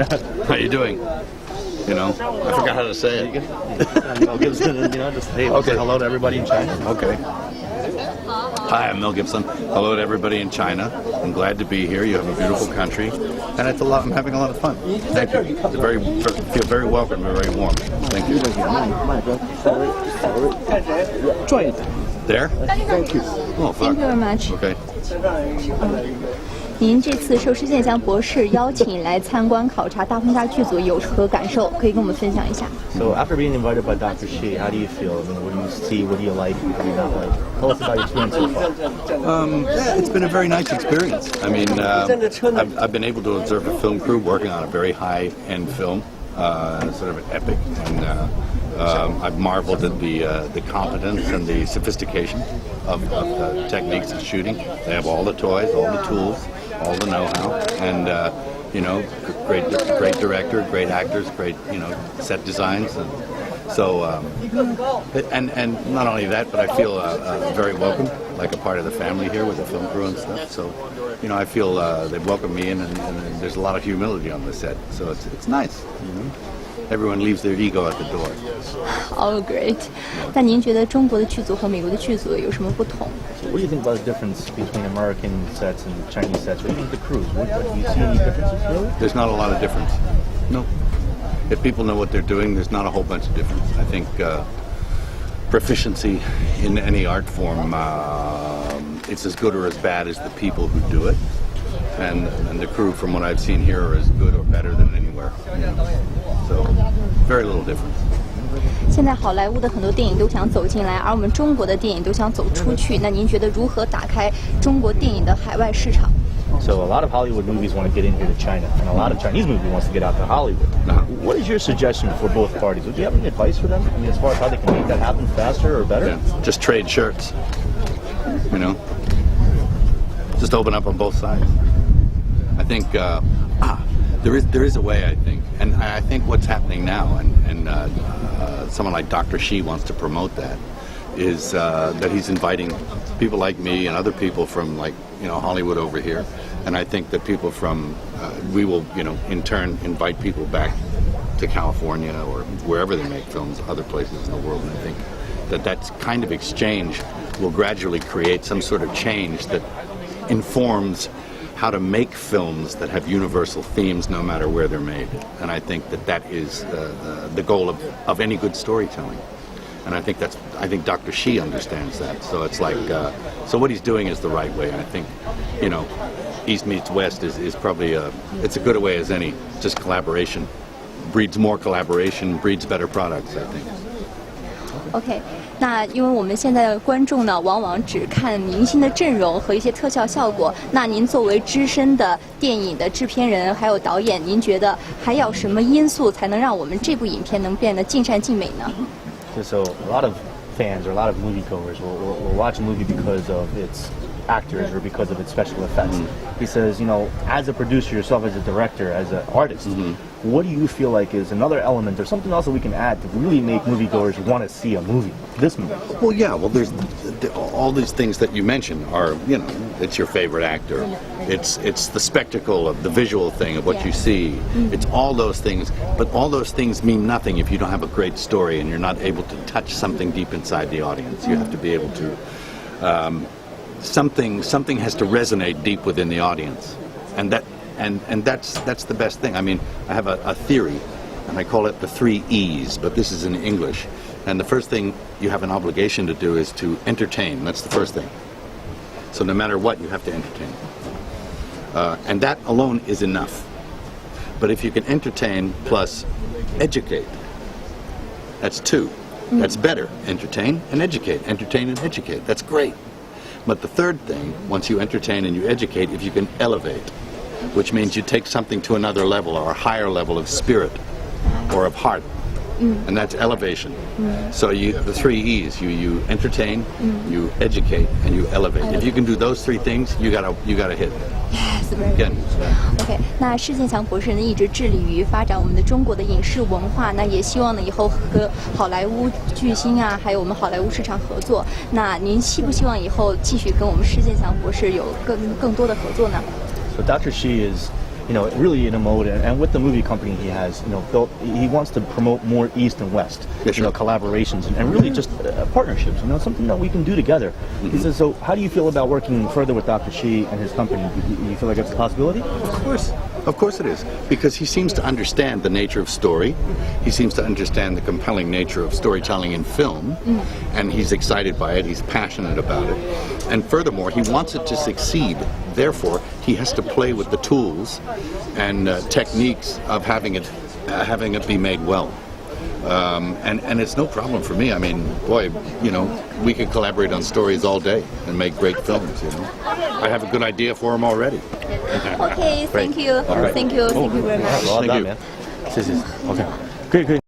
How you doing? You know, I forgot how to say it. Mel Gibson, and just hey, okay. Say hello to everybody in China. Okay. Hi, I'm Mel Gibson. Hello to everybody in China. I'm glad to be here. You have a beautiful country, and it's a lot. I'm having a lot of fun. Thank you. Feel very welcome and very warm. Thank you. There? Thank you. Oh, fuck. Thank you very much. Okay. 您这次受施建祥博士邀请来参观考察大轰炸剧组有何感受？可以跟我们分享一下。So after being invited by Dr. Shi, how do you feel? I mean, what do you see? What do you like? What do you not like? Tell us about your experience so far. Yeah, it's been a very nice experience. I mean, I've been able to observe a film crew working on a very high-end film, sort of an epic, and I've marveled at the competence and the sophistication of the techniques of shooting. They have all the toys, all the tools, all the know-how, and great director, great actors, great set designs, and so and not only that, but I feel very welcome, like a part of the family here with the film crew and stuff. So I feel they've welcomed me in, and there's a lot of humility on the set, so it's nice. Everyone leaves their ego at the door. Oh, great. 那您觉得中国的剧组和美国的剧组有什么不同？ What do you think about the difference between American sets and Chinese sets? What do you think of the crews? Do you see any differences, really? There's not a lot of difference. No. If people know what they're doing, there's not a whole bunch of difference. I think proficiency in any art form, it's as good or as bad as the people who do it. And the crew, from what I've seen here, are as good or better than anywhere. So, very little difference. 现在好莱坞的很多电影都想走进来，而我们中国的电影都想走出去。那您觉得如何打开中国电影的海外市场？ So a lot of Hollywood movies want to get in here to China, and a lot of Chinese movies wants to get out to Hollywood. What is your suggestion for both parties? Would you have any advice for them? I mean, as far as how they can make that happen faster or better? Yeah, just trade shirts. Just open up on both sides. I think there is a way. I think, and I think what's happening now, and someone like Dr. Shi wants to promote that, is that he's inviting people like me and other people from Hollywood over here, and I think that people from we will in turn invite people back to California or wherever they make films, other places in the world, and I think that kind of exchange will gradually create some sort of change that informs how to make films that have universal themes no matter where they're made. And I think that is the goal of any good storytelling. And I think Dr. Shi understands that. So it's like, so what he's doing is the right way. And I think, East meets West is probably it's a good way as any. Just collaboration breeds more collaboration, breeds better products, I think. OK， 那因为我们现在的观众呢，往往只看明星的阵容和一些特效效果。那您作为资深的电影的制片人还有导演，您觉得还有什么因素才能让我们这部影片能变得尽善尽美呢？ So a lot of fans or a lot of moviegoers will watch a movie because of its actors or because of its special effects. He says, as a producer yourself, as a director, as an artist, what do you feel like is another element or something else that we can add to really make moviegoers want to see a movie, this movie? Well, yeah, there's all these things that you mentioned are, it's your favorite actor. It's the spectacle of the visual thing of what you see. It's all those things, but all those things mean nothing if you don't have a great story and you're not able to touch something deep inside the audience. You have to be able to, something has to resonate deep within the audience, and that's the best thing. I mean, I have a theory, and I call it the 3 E's, but this is in English. And the first thing you have an obligation to do is to entertain. That's the first thing. So no matter what, you have to entertain. And that alone is enough. But if you can entertain plus educate, that's 2. That's better. Entertain and educate. Entertain and educate. That's great. But the third thing, once you entertain and you educate, if you can elevate, which means you take something to another level or a higher level of spirit or of heart, and that's elevation. So the 3 E's, you entertain, you educate, and you elevate. If you can do those 3 things, you gotta hit. Yes, very good. OK， 那施建祥博士呢一直致力于发展我们的中国的影视文化，那也希望呢以后和好莱坞巨星啊，还有我们好莱坞市场合作。那您希不希望以后继续跟我们施建祥博士有更多的合作呢？ So Dr. Shi is really in a mode, and with the movie company he has, built. He wants to promote more East and West, Yeah, sure. collaborations, and really just partnerships. Something that we can do together. He says. So, how do you feel about working further with Dr. Shi and his company? You feel like it's a possibility? Of course it is, because he seems to understand the nature of story. He seems to understand the compelling nature of storytelling in film, and he's excited by it. He's passionate about it, and furthermore, he wants it to succeed. Therefore, he has to play with the tools and techniques of having it be made well. And it's no problem for me. I mean, boy, we could collaborate on stories all day and make great films. I have a good idea for them already. Okay, thank you. All right. Thank you very much. Well Thank done, you. man. Okay. Great.